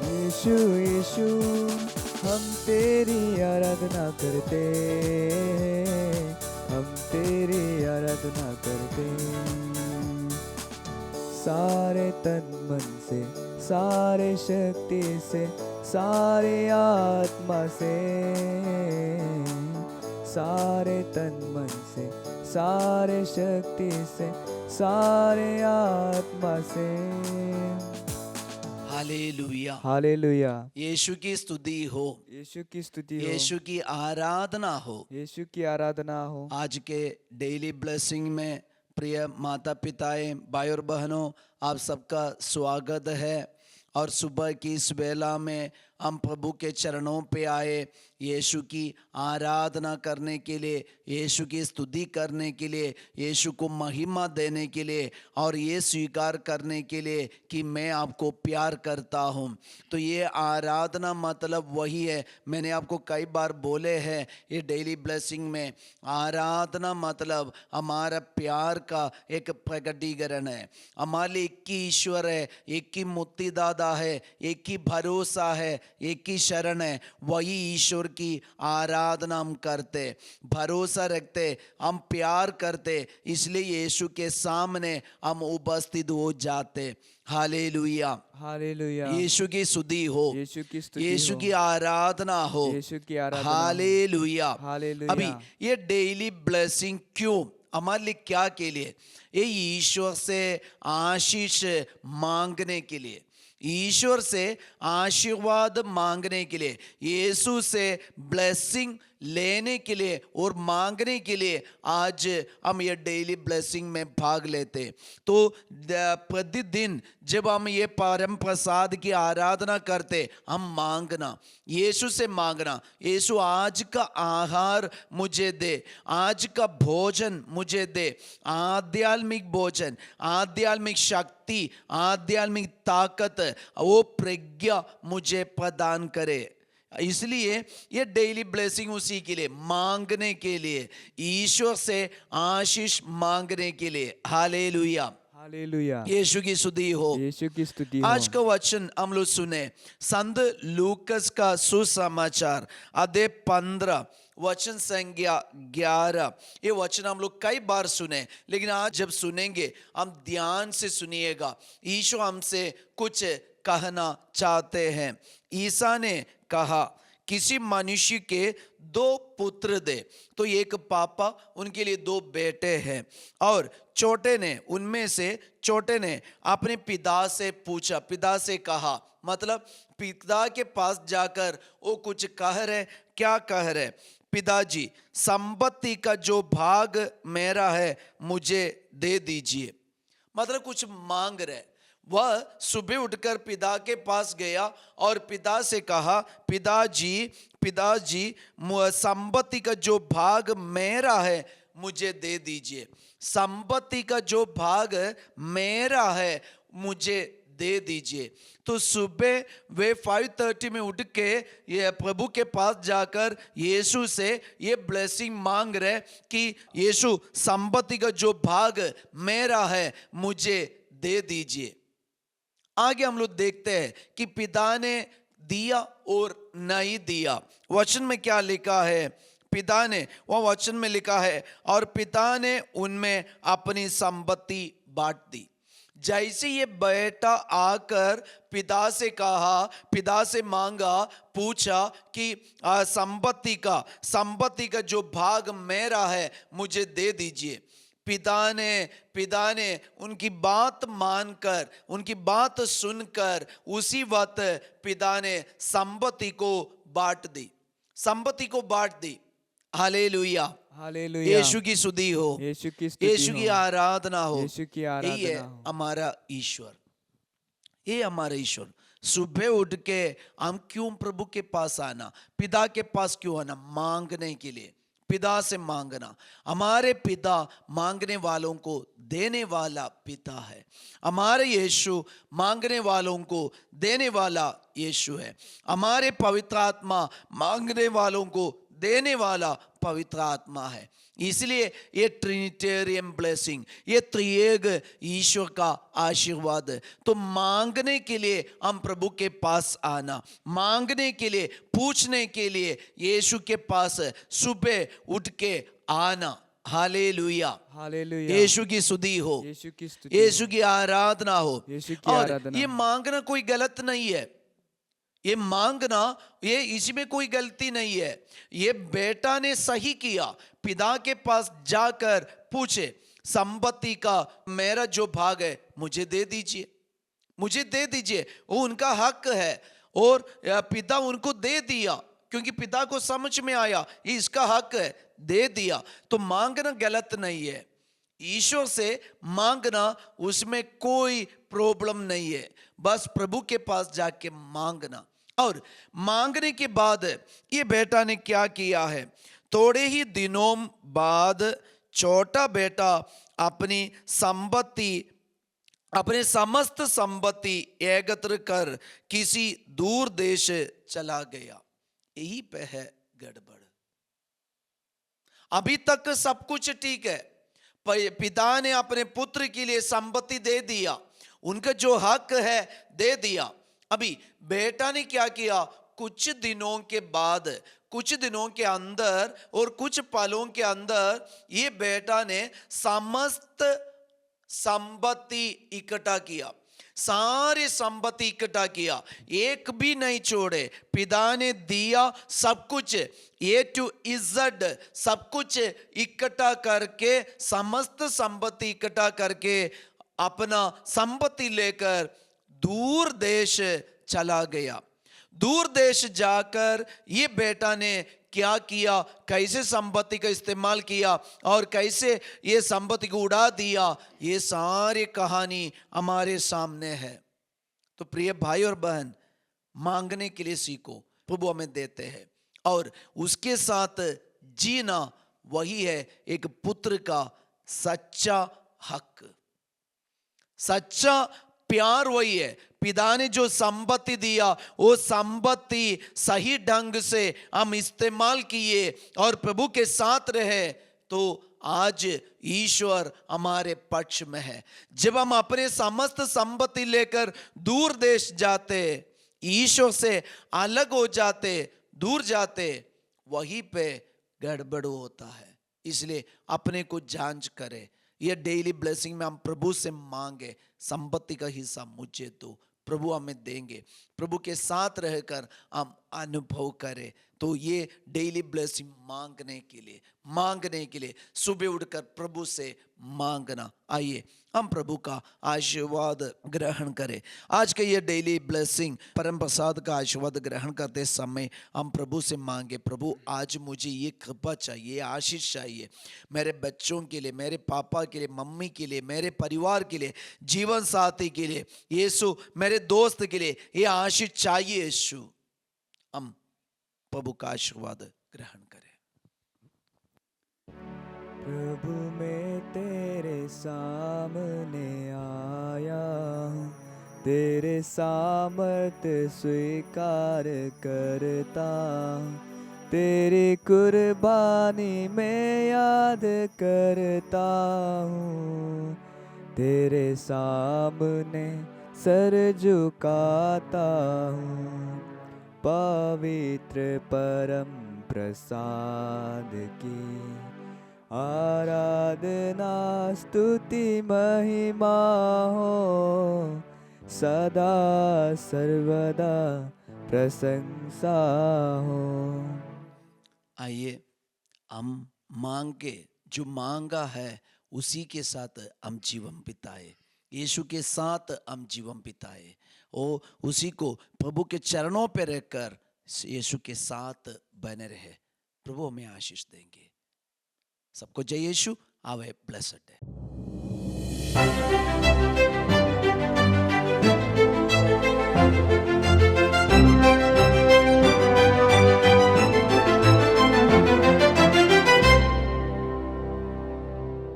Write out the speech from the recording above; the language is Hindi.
यीशु यीशु हम तेरी आराधना करते हैं, हम तेरी आराधना करते हैं। सारे तन मन से, सारे शक्ति से, सारे आत्मा से, सारे तन मन से, सारे शक्ति से, सारे आत्मा से। Hallelujah, hallelujah. यीशु की स्तुति हो, यीशु की स्तुति हो, यीशु की आराधना हो। यीशु की आराधना हो। आज के डेली ब्लेसिंग में प्रिय माता पिताएं, भाई और बहनों, आप सबका स्वागत है। और सुबह की इस वेला में हम प्रभु के चरणों पे आए, यीशु की आराधना करने के लिए, यीशु की स्तुति करने के लिए, यीशु को महिमा देने के लिए और ये स्वीकार करने के लिए कि मैं आपको प्यार करता हूँ। तो ये आराधना मतलब वही है, मैंने आपको कई बार बोले हैं ये डेली ब्लेसिंग में, आराधना मतलब हमारा प्यार का एक प्रकटीकरण है। हमारे लिए एक ही ईश्वर है, एक ही मुक्तिदाता है, एक ही भरोसा है, एक ही शरण है, वही ईश्वर की आराधना हम करते, भरोसा रखते, हम प्यार करते, इसलिए यीशु के सामने हम उपस्थित हो जाते। Hallelujah, hallelujah. यीशु की स्तुति हो, यीशु की स्तुति यीशु हो, की आराधना हो, यीशु की आराधना हो। हालेलुया। हालेलुया। अभी ये डेली ब्लेसिंग क्यों हमारे लिए, क्या के लिए? ये ईश्वर से आशीष मांगने के लिए, ईश्वर से आशीर्वाद मांगने के लिए, यीशु से ब्लेसिंग लेने के लिए और मांगने के लिए आज हम ये डेली ब्लेसिंग में भाग लेते। तो प्रतिदिन जब हम ये परम प्रसाद की आराधना करते, हम मांगना, यीशु से मांगना, यीशु आज का आहार मुझे दे, आज का भोजन मुझे दे, आध्यात्मिक भोजन, आध्यात्मिक शक्ति, आध्यात्मिक ताकत, वो प्रज्ञा मुझे प्रदान करे। इसलिए ये डेली ब्लेसिंग उसी के लिए, मांगने के लिए, ईश्वर से आशीष मांगने के लिए। Hallelujah, hallelujah. यीशु की स्तुति हो, यीशु की स्तुति हो। आज का वचन हम लोग सुने, संत लूकस का सुसमाचार अध्याय 15 वचन संख्या 11। ये वचन हम लोग कई बार सुने, लेकिन आज जब सुनेंगे हम ध्यान से सुनिएगा। यीशु हमसे कुछ कहना चाहते हैं। ईसा ने कहा, किसी मनुष्य के 2 पुत्र दे, तो एक पापा, उनके लिए 2 बेटे हैं, और छोटे ने, उनमें से छोटे ने अपने पिता से पूछा, पिता से कहा, मतलब पिता के पास जाकर वो कुछ कह रहे। क्या कह रहे? पिताजी, संपत्ति का जो भाग मेरा है मुझे दे दीजिए। मतलब कुछ मांग रहे। वह सुबह उठकर पिता के पास गया और पिता से कहा, पिताजी, संपत्ति का जो भाग मेरा है मुझे दे दीजिए। संपत्ति का जो भाग मेरा है मुझे दे दीजिए। तो सुबह वे 5:30 में उठ के ये प्रभु के पास जाकर यीशु से ये ब्लेसिंग मांग रहे कि यीशु, संपत्ति का जो भाग मेरा है मुझे दे दीजिए। आगे हम लोग देखते हैं कि पिता ने दिया और नहीं दिया। वचन में क्या लिखा है? पिता ने, वह वचन में लिखा है, और पिता ने उनमें अपनी संपत्ति बांट दी। जैसे ये बेटा आकर पिता से कहा, पिता से मांगा, पूछा कि संपत्ति का जो भाग मेरा है मुझे दे दीजिए। पिता ने उनकी बात मानकर, उनकी बात सुनकर उसी वक्त पिता ने संपत्ति को बांट दी, संपत्ति को बांट दी। Hallelujah, hallelujah. यीशु की स्तुति हो, यीशु की स्तुति यीशु की हो, आराधना हो। यीशु की यही है आराधना हो। हमारा ईश्वर, ये हमारा ईश्वर। सुबह उठ के हम क्यों प्रभु के पास आना, पिता के पास क्यों आना? मांगने के लिए, पिता से मांगना। हमारे पिता मांगने वालों को देने वाला पिता है। हमारे यीशु मांगने वालों को देने वाला यीशु है। हमारे पवित्र आत्मा मांगने वालों को देने वाला पवित्र आत्मा है। इसलिए ये ट्रिनिटेरियन ब्लेसिंग, ये त्रिएक ईश्वर का आशीर्वाद है। तो मांगने के लिए हम प्रभु के पास आना, मांगने के लिए, पूछने के लिए यीशु के पास सुबह उठ के आना। Hallelujah, hallelujah. यीशु की स्तुति हो, यीशु की स्तुति यीशु की आराधना हो। यीशु की और आराधना ये हो। मांगना कोई गलत नहीं है, ये मांगना, ये इसमें कोई गलती नहीं है। ये बेटा ने सही किया, पिता के पास जाकर पूछे संपत्ति का मेरा जो भाग है मुझे दे दीजिए, मुझे दे दीजिए। वो उनका हक है और पिता उनको दे दिया, क्योंकि पिता को समझ में आया ये इसका हक है, दे दिया। तो मांगना गलत नहीं है, ईश्वर से मांगना उसमें कोई प्रॉब्लम नहीं है। बस प्रभु के पास जाके मांगना। और मांगने के बाद ये बेटा ने क्या किया है, थोड़े ही दिनों बाद छोटा बेटा अपनी संपत्ति, अपने समस्त संपत्ति एकत्र कर किसी दूर देश चला गया। यही पे है गड़बड़। अभी तक सब कुछ ठीक है, पिता ने अपने पुत्र के लिए संपत्ति दे दिया, उनका जो हक है दे दिया। अभी बेटा ने क्या किया, कुछ दिनों के बाद, कुछ दिनों के अंदर और कुछ पलों के अंदर ये बेटा ने समस्त संपत्ति इकट्ठा किया, सारी संपत्ति इकट्ठा किया, एक भी नहीं छोड़े। पिता ने दिया सब कुछ, ए टू इजेड सब कुछ इकट्ठा करके, समस्त संपत्ति इकट्ठा करके अपना संपत्ति लेकर दूर देश चला गया। दूर देश जाकर ये बेटा ने क्या किया, कैसे संपत्ति का इस्तेमाल किया और कैसे ये संपत्ति को उड़ा दिया, ये सारी कहानी हमारे सामने है। तो प्रिय भाई और बहन, मांगने के लिए सीखो, प्रभु हमें देते हैं। और उसके साथ जीना वही है एक पुत्र का सच्चा हक, सच्चा प्यार वही है। पिता ने जो संपत्ति दिया वो संपत्ति सही ढंग से हम इस्तेमाल किए और प्रभु के साथ रहे तो आज ईश्वर हमारे पक्ष में है। जब हम अपने समस्त संपत्ति लेकर दूर देश जाते, ईश्वर से अलग हो जाते, दूर जाते, वहीं पे गड़बड़ होता है। इसलिए अपने को जांच करें। ये डेली ब्लेसिंग में हम प्रभु से मांगे, संपत्ति का हिस्सा मुझे दो, प्रभु हमें देंगे। प्रभु के साथ रहकर हम अनुभव करें। तो ये डेली ब्लेसिंग मांगने के लिए सुबह उठकर प्रभु से मांगना। आइए हम प्रभु का आशीर्वाद ग्रहण करें। आज का ये डेली ब्लेसिंग परम प्रसाद का आशीर्वाद ग्रहण करते समय हम प्रभु से मांगे, प्रभु आज मुझे ये कृपा चाहिए, ये आशीष चाहिए, मेरे बच्चों के लिए, मेरे पापा के लिए, मम्मी के लिए, मेरे परिवार के लिए, जीवन साथी के लिए, यीशु मेरे दोस्त के लिए ये आशीष चाहिए। यीशु, हम प्रभु का आशीर्वाद ग्रहण करें। प्रभु मैं तेरे सामने आया हूँ, तेरे सामर्थ्य स्वीकार करता हूँ, तेरी कुर्बानी में याद करता हूँ, तेरे सामने सर झुकाता हूँ। पवित्र परम प्रसाद की आराधना स्तुति महिमा हो, सदा सर्वदा प्रशंसा हो। आइए हम मांगे, जो मांगा है उसी के साथ हम जीवन बिताए, यीशु के साथ हम जीवन बिताए, और उसी को प्रभु के चरणों पर रहकर यीशु के साथ बने रहे। प्रभु हमें आशीष देंगे। सबको जय यीशु। Have a blessed day.